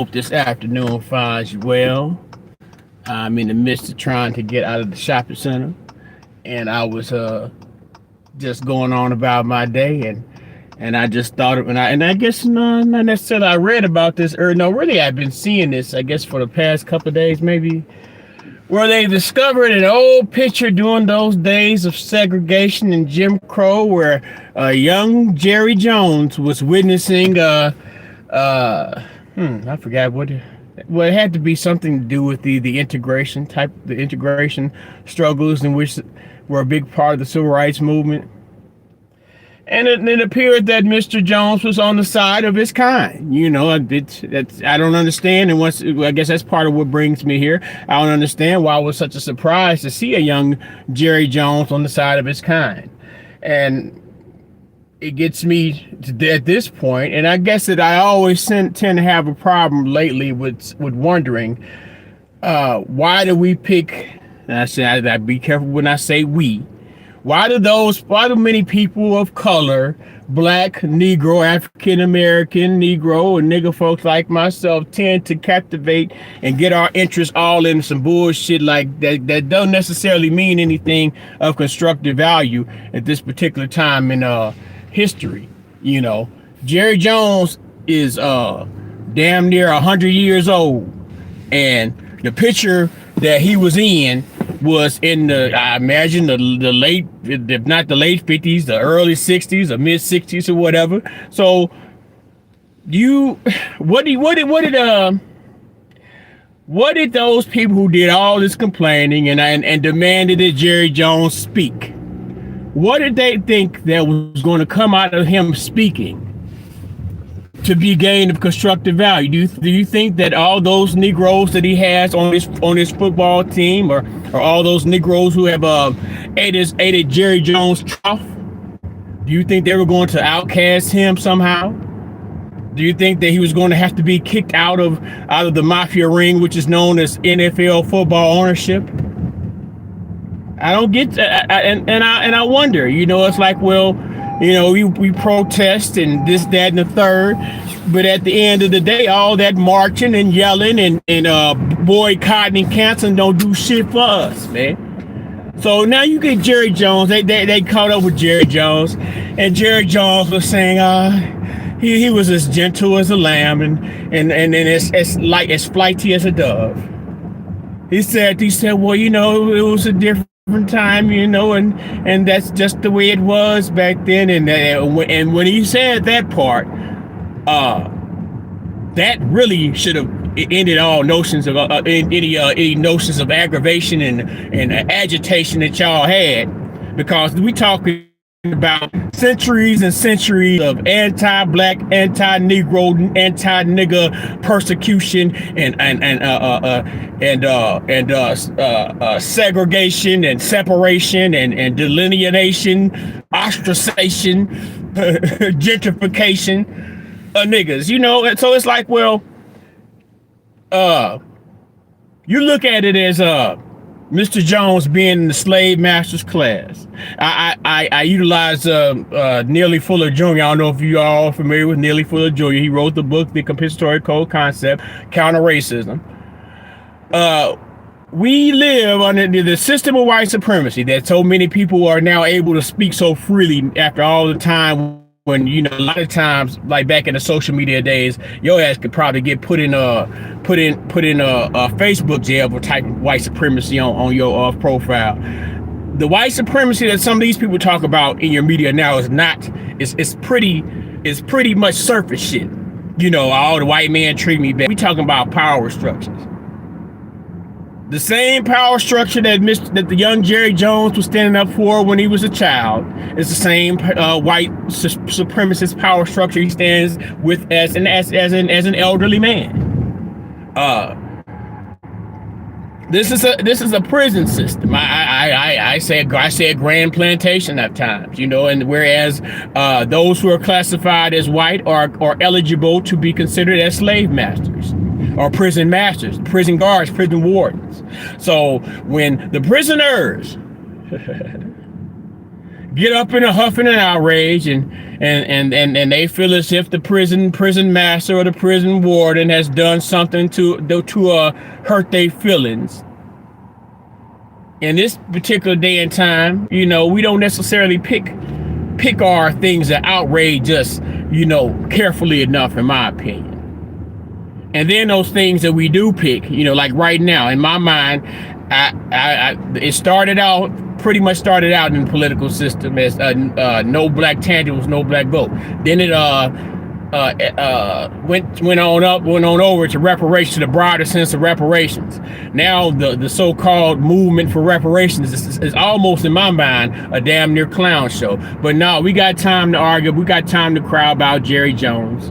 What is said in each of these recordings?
Hope this afternoon finds you well. I'm in the midst of trying to get out of the shopping center, and I was just going on about my day, and I just thought of, and I guess not necessarily I read about this, or no, really I've been seeing this, I guess, for the past couple of days, maybe, where they discovered an old picture during those days of segregation and Jim Crow, where young Jerry Jones was witnessing I forgot what. Well, it had to be something to do with the integration struggles in which were a big part of the civil rights movement. And it appeared that Mr. Jones was on the side of his kind. I don't understand. And I guess that's part of what brings me here. I don't understand why it was such a surprise to see a young Jerry Jones on the side of his kind. And it gets me at this point, and I guess that I always tend to have a problem lately with wondering why do we pick. And I say I be careful when I say we. Why do many people of color, black, Negro, African American, Negro, and nigger folks like myself tend to captivate and get our interest all in some bullshit like that don't necessarily mean anything of constructive value at this particular time in history? Jerry Jones is damn near 100 years old, and the picture that he was in was in I imagine the late, if not the late 50s, the early 60s or mid 60s or whatever. So what did those people who did all this complaining and demanded that Jerry Jones speak, what did they think that was going to come out of him speaking to be gained of constructive value? Do you think that all those Negroes that he has on his football team, or all those Negroes who have ate Jerry Jones trough, do you think they were going to outcast him somehow? Do you think that he was going to have to be kicked out of the mafia ring, which is known as NFL football ownership? I don't get, and I wonder. It's like, well, we protest and this, that, and the third, but at the end of the day, all that marching and yelling and boycotting and canceling don't do shit for us, man. So now you get Jerry Jones. They caught up with Jerry Jones, and Jerry Jones was saying, he was as gentle as a lamb and as flighty as a dove. He said, well, it was a different time, and that's just the way it was back then. And when he said that part, that really should have ended all notions of any notions of aggravation and agitation that y'all had, because we talking about centuries and centuries of anti-black, anti-Negro, anti-nigger persecution and segregation and separation and delineation, ostracization, gentrification of niggas. And so it's like, well, you look at it as Mr. Jones being in the slave master's class. I utilize Neely Fuller Jr. I don't know if you all are familiar with Neely Fuller Jr. He wrote the book, The Compensatory Code Concept, Counter Racism. We live under the system of white supremacy that so many people are now able to speak so freely after all the time. When a lot of times, like back in the social media days, your ass could probably get put in a Facebook jail for typing white supremacy on your profile. The white supremacy that some of these people talk about in your media now is pretty much surface shit. All the white man treat me bad. We talking about power structures. The same power structure that the young Jerry Jones was standing up for when he was a child is the same white supremacist power structure he stands with as an elderly man. This is a prison system. I say a grand plantation at times, and whereas those who are classified as white are eligible to be considered as slave masters, or prison masters, prison guards, prison wardens. So when the prisoners get up in a huff and an outrage, and they feel as if the prison master or the prison warden has done something to hurt their feelings. In this particular day and time, we don't necessarily pick our things that outrage us, carefully enough, in my opinion. And then those things that we do pick, like right now, in my mind, it pretty much started out in the political system as no black tangibles, no black vote. Then it went on over to reparations, to the broader sense of reparations. Now the so-called movement for reparations is almost, in my mind, a damn near clown show. But no, we got time to argue. We got time to cry about Jerry Jones.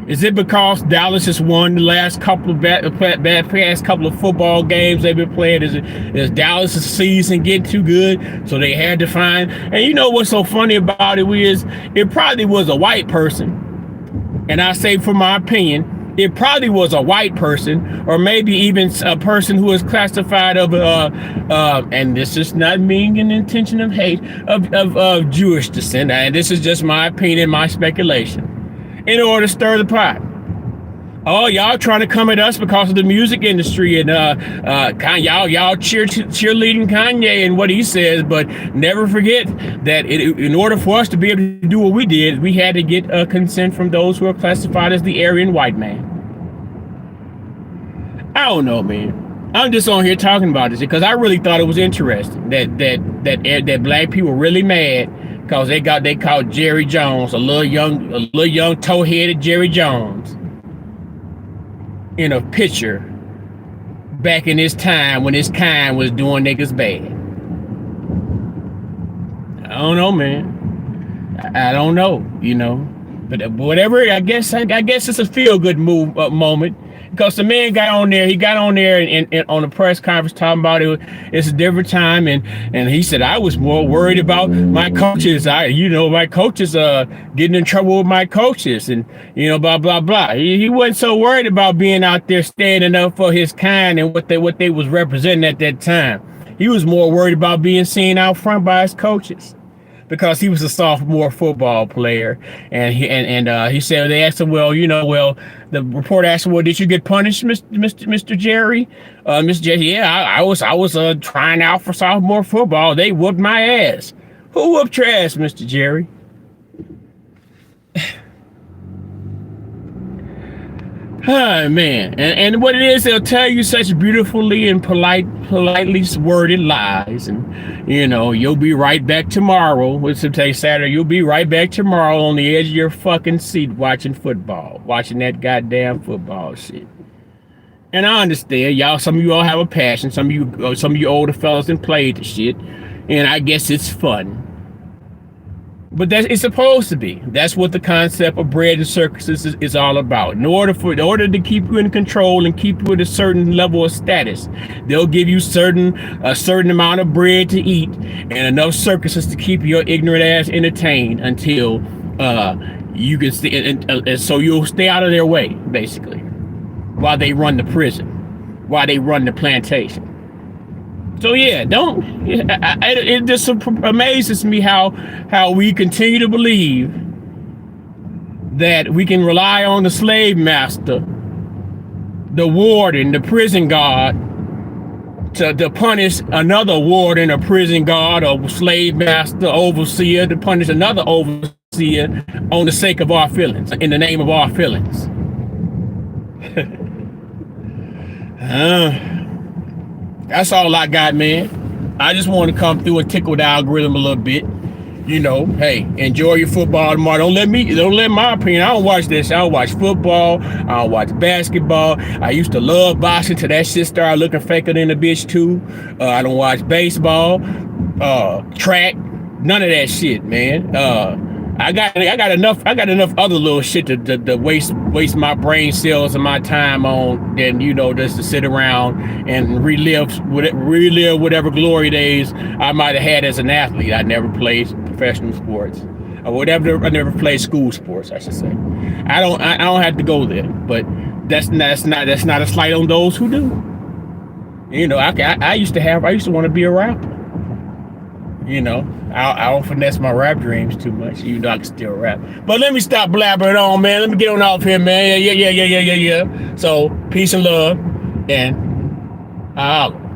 Is it because Dallas has won the last couple of football games they've been playing? Is Dallas' season getting too good, so they had to find? And you know what's so funny about it is, it probably was a white person, and I say, for my opinion, it probably was a white person, or maybe even a person who is classified and this is not meaning an intention of hate, of Jewish descent, and this is just my opinion, my speculation, in order to stir the pot. Oh, y'all trying to come at us because of the music industry, and y'all cheerleading Kanye and what he says, but never forget that in order for us to be able to do what we did, we had to get consent from those who are classified as the Aryan white man. I don't know, man. I'm just on here talking about this because I really thought it was interesting that black people were really mad because they caught Jerry Jones, a little young toe-headed Jerry Jones, in a picture back in his time when his kind was doing niggas bad. I don't know, man. I don't know, but whatever. I guess it's a feel-good moment. Because the man got on there, and on a press conference talking about it. It's a different time, and he said, I was more worried about my coaches. My coaches getting in trouble with my coaches, and blah blah blah. He wasn't so worried about being out there standing up for his kind and what they was representing at that time. He was more worried about being seen out front by his coaches, because he was a sophomore football player, and he said, they asked him, the reporter asked him, well, did you get punished, Mr. Jerry? Mr. Jerry, yeah, I was trying out for sophomore football. They whooped my ass. Who whooped your ass, Mr. Jerry? Oh, man. And what it is, they'll tell you such beautifully and politely worded lies. And, you'll be right back tomorrow. What's today, Saturday? You'll be right back tomorrow on the edge of your fucking seat watching football. Watching that goddamn football shit. And I understand, some of you all have a passion. Some of you older fellas done played the shit. And I guess it's fun. But it's supposed to be. That's what the concept of bread and circuses is all about. In order to keep you in control and keep you at a certain level of status, they'll give you a certain amount of bread to eat and enough circuses to keep your ignorant ass entertained until you can stay, and so you'll stay out of their way, basically, while they run the prison, while they run the plantation. So yeah, it just amazes me how we continue to believe that we can rely on the slave master, the warden, the prison guard, to punish another warden, a prison guard, or slave master, overseer, to punish another overseer on the sake of our feelings, in the name of our feelings. That's all I got, man. I just want to come through and tickle the algorithm a little bit. Hey, enjoy your football tomorrow. Don't let my opinion. I don't watch this. I don't watch football. I don't watch basketball. I used to love boxing till that shit started looking faker than a bitch too. I don't watch baseball, track, none of that shit, man. I got enough other little shit to waste my brain cells and my time on than just to sit around and relive whatever glory days I might have had as an athlete. I never played professional sports or whatever. I never played school sports, I should say. I don't have to go there, but that's not a slight on those who do. I used to want to be a rapper. You know, I don't finesse my rap dreams too much, even though I can still rap. But let me stop blabbering on, man. Let me get on off here, man. Yeah. So peace and love, and holla.